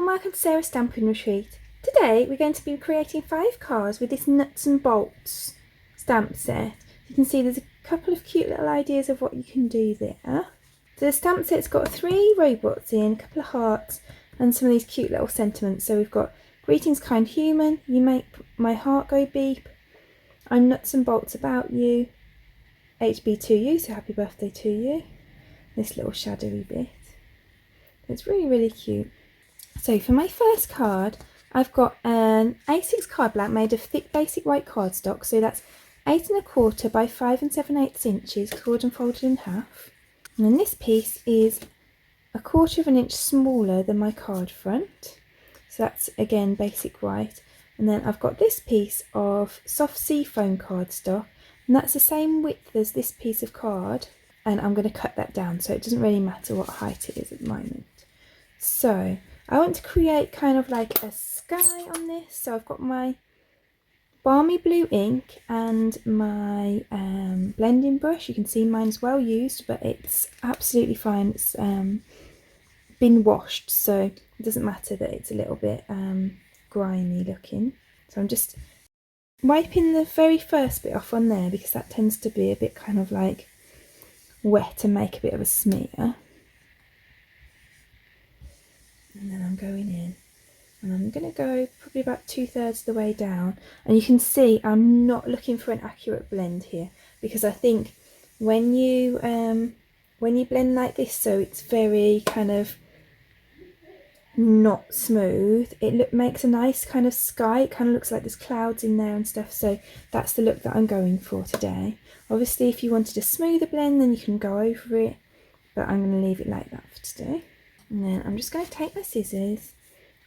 welcome to Sarah's Stampin' Retreat. Today we're going to be creating 5 cards with this nuts and bolts stamp set. You can see there's a couple of cute little ideas of what you can do there. So the stamp set's got 3 robots in, a couple of hearts and some of these cute little sentiments. So we've got greetings kind human, you make my heart go beep, I'm nuts and bolts about you, HB to you, so happy birthday to you. This little shadowy bit. It's really cute. So for my first card, I've got an A6 card blank made of thick basic white cardstock. So that's 8 1/4 by 5 7/8 inches, scored and folded in half. And then this piece is 1/4 of an inch smaller than my card front. So that's again basic white. And then I've got this piece of soft seafoam cardstock, and that's the same width as this piece of card. And I'm going to cut that down so it doesn't really matter what height it is at the moment. So I want to create kind of like a sky on this. So I've got my balmy blue ink and my blending brush. You can see mine's well used, but it's absolutely fine. It's been washed, so it doesn't matter that it's a little bit grimy looking. So I'm just wiping the very first bit off on there because that tends to be a bit kind of like wet and make a bit of a smear. And then I'm going in and I'm going to go probably about 2/3 of the way down, and you can see I'm not looking for an accurate blend here because I think when you blend like this, so it's very kind of not smooth, it makes a nice kind of sky. It kind of looks like there's clouds in there and stuff, so that's the look that I'm going for today. Obviously if you wanted a smoother blend then you can go over it, but I'm going to leave it like that for today. And then I'm just going to take my scissors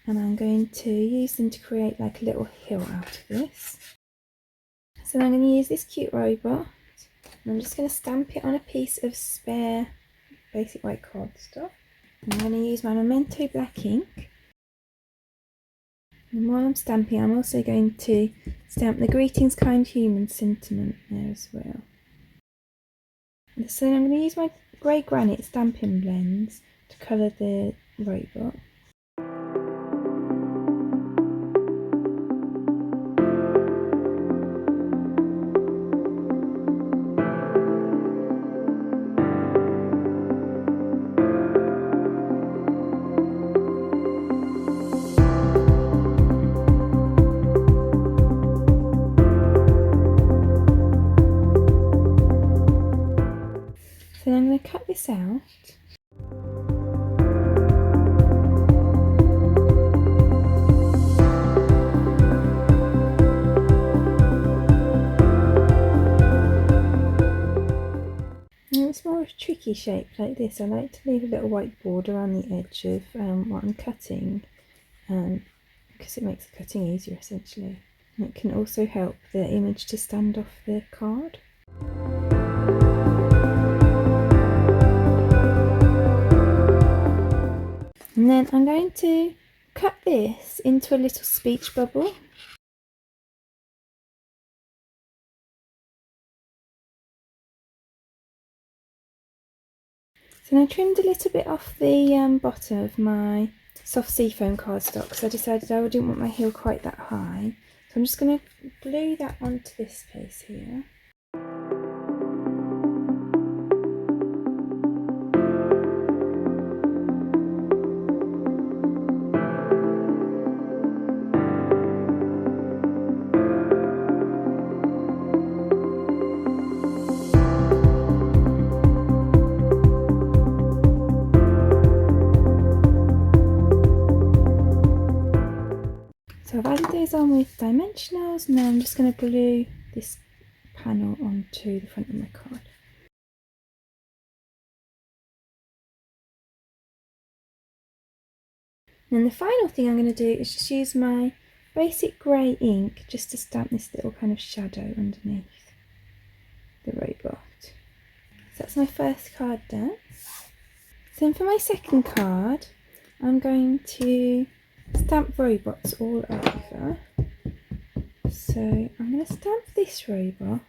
and I'm going to use them to create like a little hill out of this. So then I'm going to use this cute robot and I'm just going to stamp it on a piece of spare basic white cardstock. And I'm going to use my Memento black ink. And while I'm stamping, I'm also going to stamp the greetings kind human sentiment there as well. And so then I'm going to use my grey granite stamping blends to colour the robot. So then I'm going to cut this out. It's more of a tricky shape like this. I like to leave a little white border on the edge of what I'm cutting, because it makes the cutting easier essentially. And it can also help the image to stand off the card. And then I'm going to cut this into a little speech bubble. So I trimmed a little bit off the bottom of my soft seafoam cardstock because I decided I didn't want my heel quite that high. So I'm just going to glue that onto this piece here. So I've added those on with dimensionals, and now I'm just going to glue this panel onto the front of my card. And then the final thing I'm going to do is just use my basic grey ink just to stamp this little kind of shadow underneath the robot. So that's my first card done. So then for my second card, I'm going to stamp robots all over. So I'm going to stamp this robot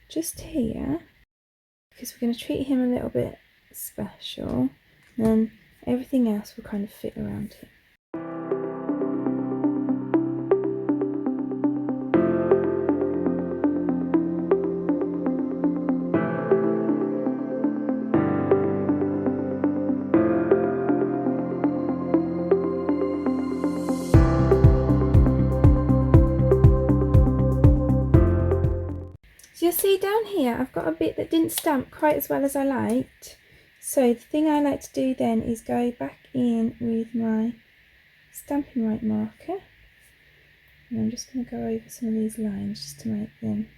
just here because we're going to treat him a little bit special, and then everything else will kind of fit around him. see down here I've got a bit that didn't stamp quite as well as I liked. So the thing I like to do then is go back in with my Stampin' White marker. And I'm just going to go over some of these lines just to make them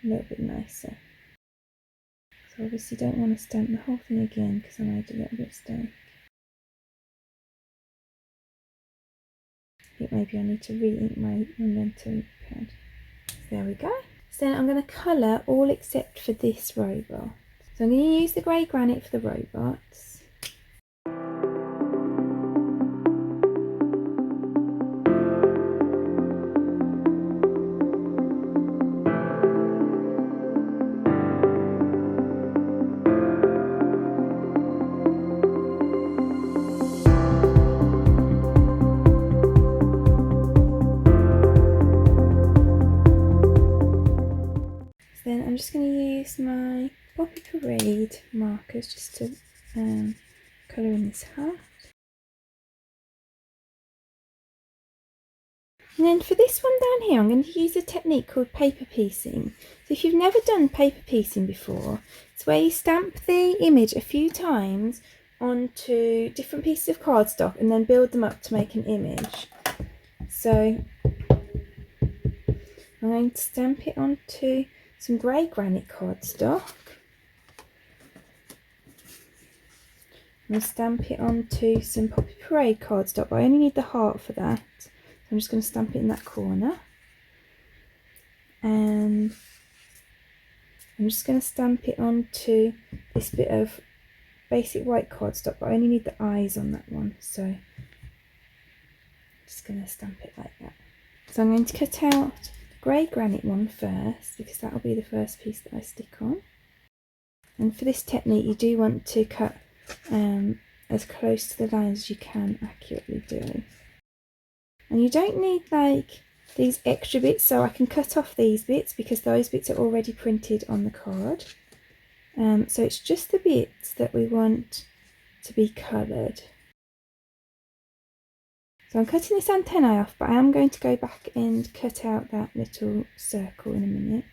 a little bit nicer. So obviously don't want to stamp the whole thing again because I made a little mistake. I think maybe I need to re-ink my Memento pad. There we go. So then I'm going to colour all except for this robot. So I'm going to use the grey granite for the robots. Then I'm just going to use my Poppy Parade markers just to colour in this heart. And then for this one down here I'm going to use a technique called paper piecing. So if you've never done paper piecing before, it's where you stamp the image a few times onto different pieces of cardstock and then build them up to make an image. So I'm going to stamp it onto some grey granite cardstock. I'm going to stamp it onto some Poppy Parade cardstock, but I only need the heart for that. So I'm just going to stamp it in that corner. And I'm just going to stamp it onto this bit of basic white cardstock, but I only need the eyes on that one. So I'm just going to stamp it like that. So I'm going to cut out grey granite one first because that will be the first piece that I stick on. And for this technique you do want to cut as close to the lines as you can accurately do. And you don't need like these extra bits, so I can cut off these bits because those bits are already printed on the card. So it's just the bits that we want to be coloured. So I'm cutting this antennae off, but I am going to go back and cut out that little circle in a minute.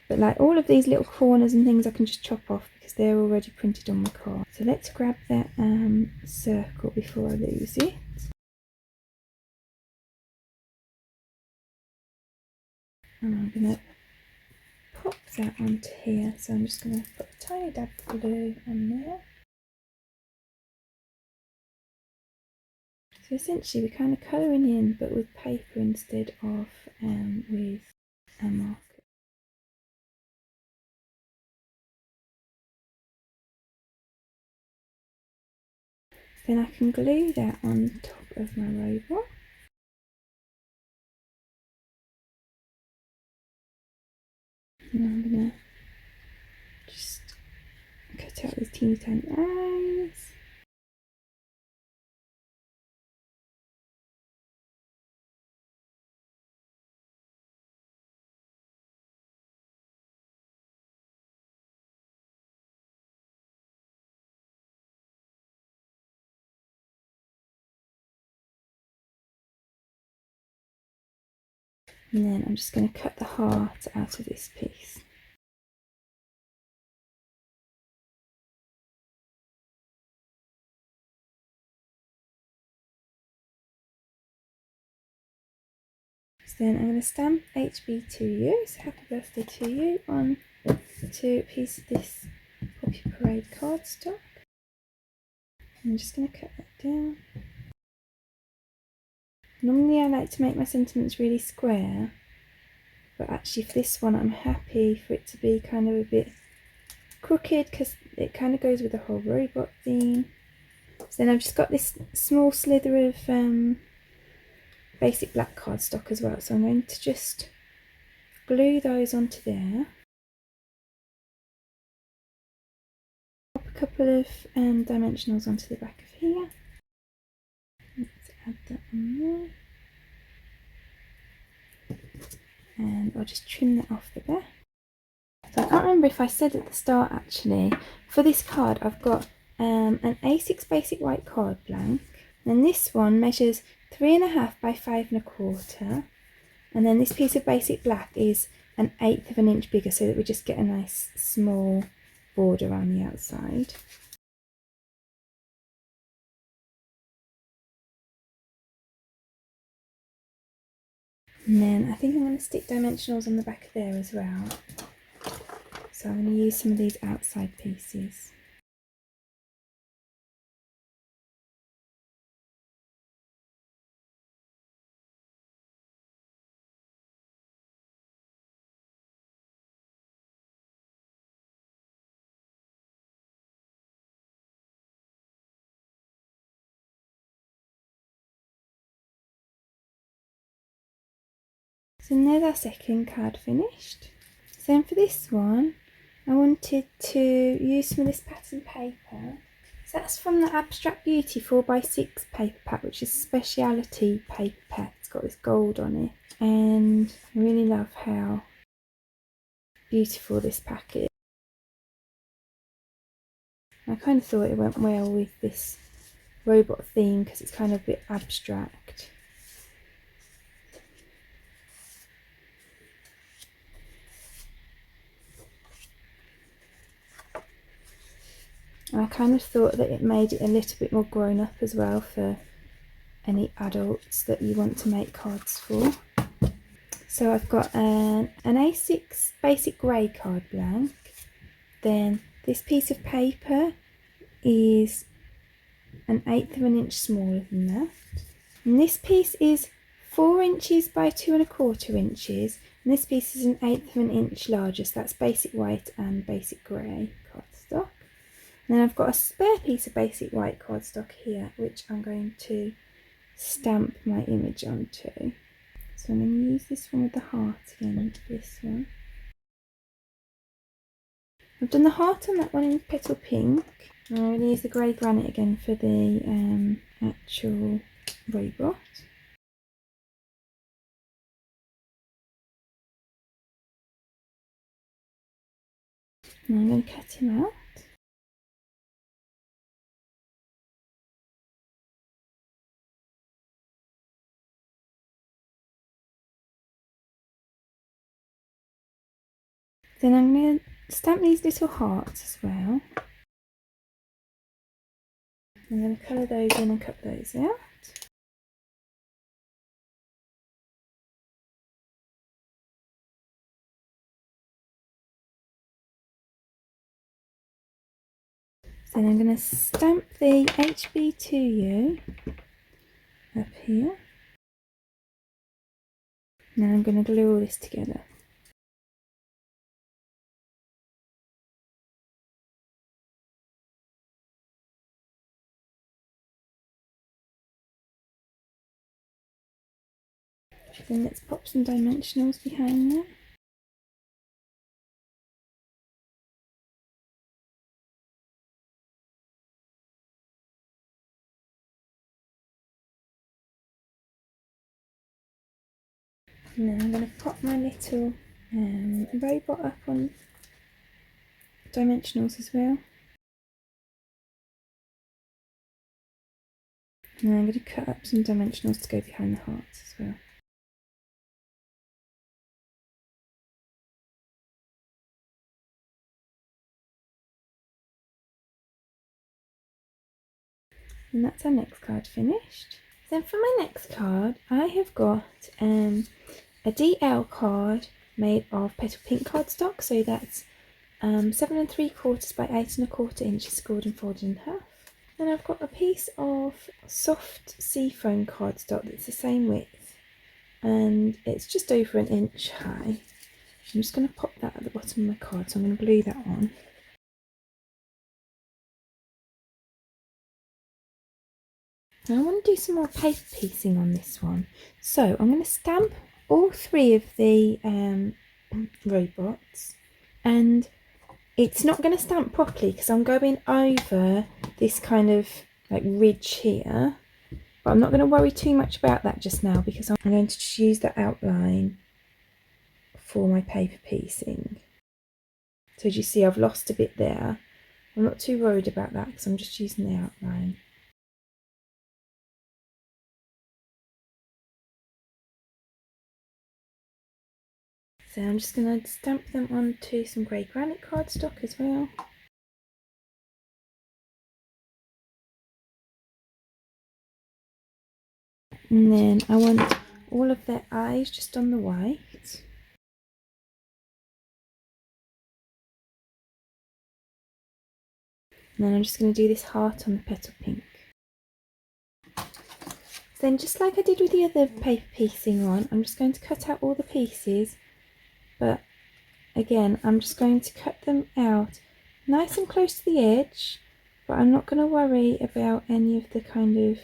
But like all of these little corners and things I can just chop off because they're already printed on the card. So let's grab that circle before I lose it. And I'm going to pop that onto here. So I'm just going to put a tiny dab of glue on there. So essentially we're kind of colouring in but with paper instead of with a marker. Then I can glue that on top of my robot. And I'm going to just cut out these teeny tiny eyes. And then I'm just going to cut the heart out of this piece. So then I'm going to stamp HB to you, so happy birthday to you, on to a piece of this Poppy Parade cardstock. I'm just going to cut that down. Normally I like to make my sentiments really square, but actually for this one I'm happy for it to be kind of a bit crooked because it kind of goes with the whole robot theme. So then I've just got this small slither of basic black cardstock as well, so I'm going to just glue those onto there. Pop a couple of dimensionals onto the back of here. Let's add that on there. And I'll just trim that off the back. So I can't remember if I said at the start actually, for this card I've got an A6 basic white card blank, and this one measures 3.5 by 5.25, And then this piece of basic black is 1/8 of an inch bigger, so that we just get a nice small border around the outside. And then I think I'm going to stick dimensionals on the back of there as well. So I'm going to use some of these outside pieces. So there's our second card finished. So then for this one, I wanted to use some of this pattern paper. So that's from the Abstract Beauty 4x6 paper pack, which is a speciality paper pack. It's got this gold on it, and I really love how beautiful this pack is. I kind of thought it went well with this robot theme because it's kind of a bit abstract. I kind of thought that it made it a little bit more grown up as well for any adults that you want to make cards for. So I've got an A6 basic grey card blank. Then this piece of paper is 1/8 of an inch smaller than that. And this piece is 4 inches by 2¼ inches. And this piece is 1/8 of an inch larger. So that's basic white and basic grey cardstock. And then I've got a spare piece of basic white cardstock here, which I'm going to stamp my image onto. So I'm going to use this one with the heart again for this one. I've done the heart on that one in petal pink. I'm going to use the grey granite again for the actual robot. And I'm going to cut him out. Then I'm going to stamp these little hearts as well. I'm going to colour those in and cut those out. Then I'm going to stamp the HB2U up here. Now I'm going to glue all this together. Then let's pop some dimensionals behind that. And then I'm going to pop my little robot up on dimensionals as well. And then I'm going to cut up some dimensionals to go behind the hearts as well. And that's our next card finished. Then for my next card, I have got a DL card made of petal pink cardstock. So that's 7¾ by 8¼ inches scored and folded in half. Then I've got a piece of soft seafoam cardstock that's the same width, and it's just over 1 inch high. I'm just going to pop that at the bottom of my card, so I'm going to glue that on. Now I want to do some more paper piecing on this one. So I'm going to stamp all 3 of the robots, and it's not going to stamp properly because I'm going over this kind of like ridge here, but I'm not going to worry too much about that just now because I'm going to just use the outline for my paper piecing. So as you see, I've lost a bit there. I'm not too worried about that because I'm just using the outline. So I'm just going to stamp them onto some grey granite cardstock as well. And then I want all of their eyes just on the white. And then I'm just going to do this heart on the petal pink. Then just like I did with the other paper piecing on, I'm just going to cut out all the pieces, but again I'm just going to cut them out nice and close to the edge, but I'm not going to worry about any of the kind of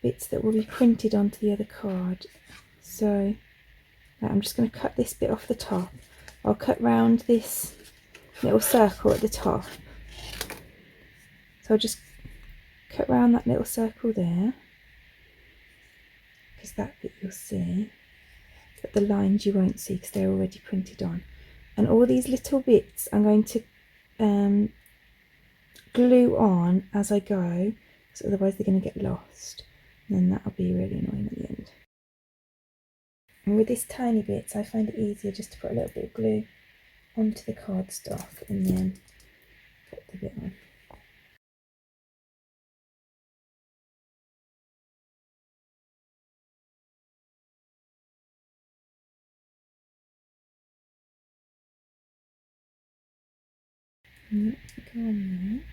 bits that will be printed onto the other card. So I'm just going to cut this bit off the top. I'll cut round this little circle at the top. So I'll just cut round that little circle there, because that bit you'll see, but the lines you won't see because they're already printed on. And all these little bits I'm going to glue on as I go, because otherwise they're going to get lost, and then that'll be really annoying at the end. And with these tiny bits I find it easier just to put a little bit of glue onto the cardstock and then put the bit on. And that will go on there.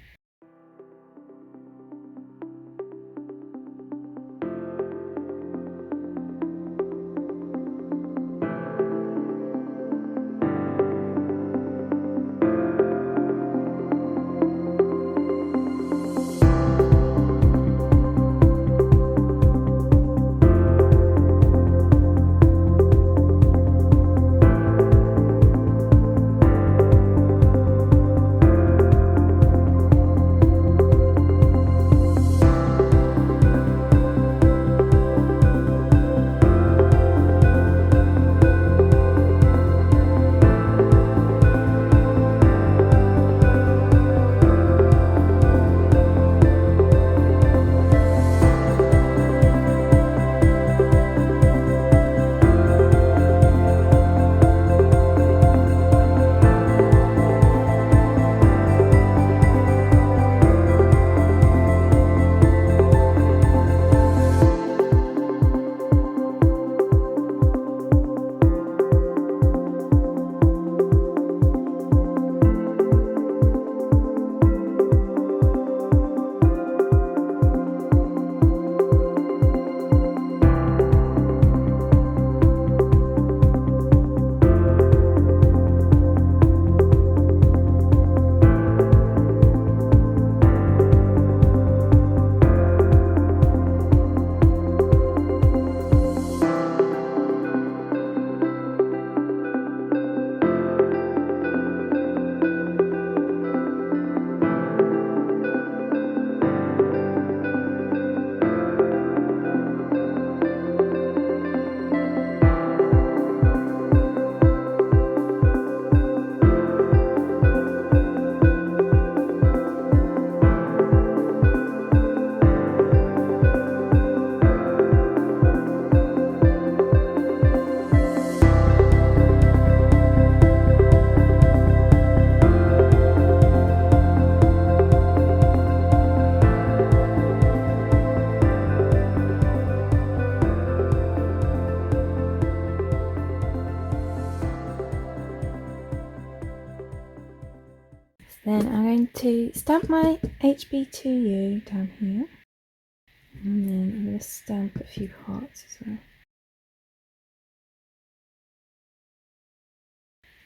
Then I'm going to stamp my HB2U down here, and then I'm going to stamp a few hearts as well.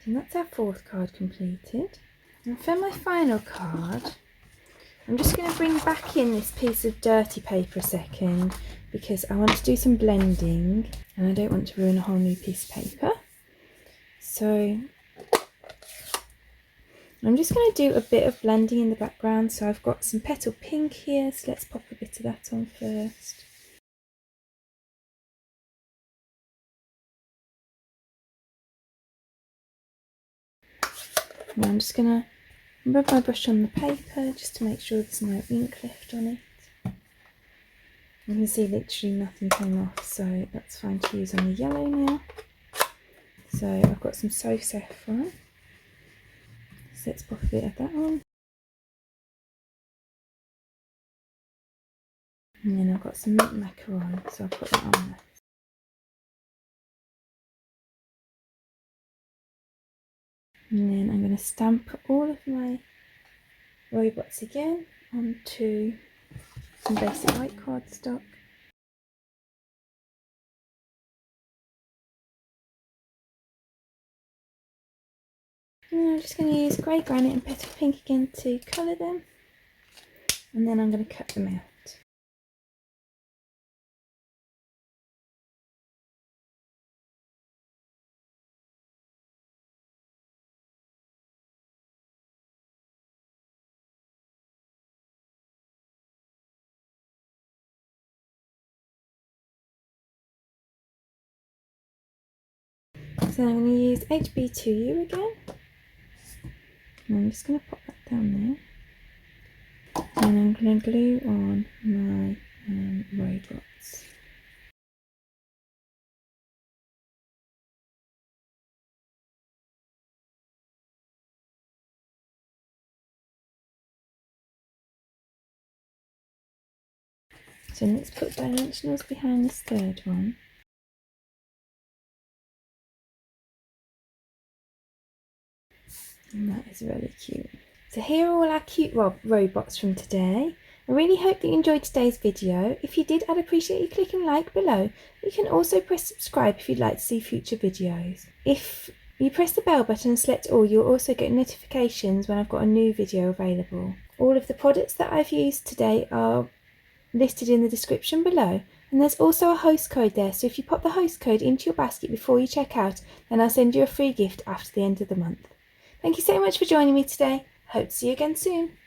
And that's our fourth card completed. And for my final card, I'm just going to bring back in this piece of dirty paper a second, because I want to do some blending and I don't want to ruin a whole new piece of paper. So I'm just going to do a bit of blending in the background. So I've got some petal pink here, so let's pop a bit of that on first. And I'm just going to rub my brush on the paper just to make sure there's no ink left on it. You can see literally nothing came off, so that's fine to use on the yellow now. So I've got some So Saffron. So let's pop a bit of that on. And then I've got some mint macaron, so I'll put that on there. And then I'm going to stamp all of my robots again onto some basic white cardstock. And I'm just going to use grey granite and petal pink again to colour them. And then I'm going to cut them out. So I'm going to use HB2U again. And I'm just going to pop that down there. And I'm going to glue on my robots. So let's put dimensionals behind this third one. And that is really cute. So here are all our cute robots from today. I really hope that you enjoyed today's video. If you did, I'd appreciate you clicking like below. You can also press subscribe if you'd like to see future videos. If you press the bell button and select all, you'll also get notifications when I've got a new video available. All of the products that I've used today are listed in the description below, and there's also a host code there, so if you pop the host code into your basket before you check out, then I'll send you a free gift after the end of the month. Thank you so much for joining me today. Hope to see you again soon.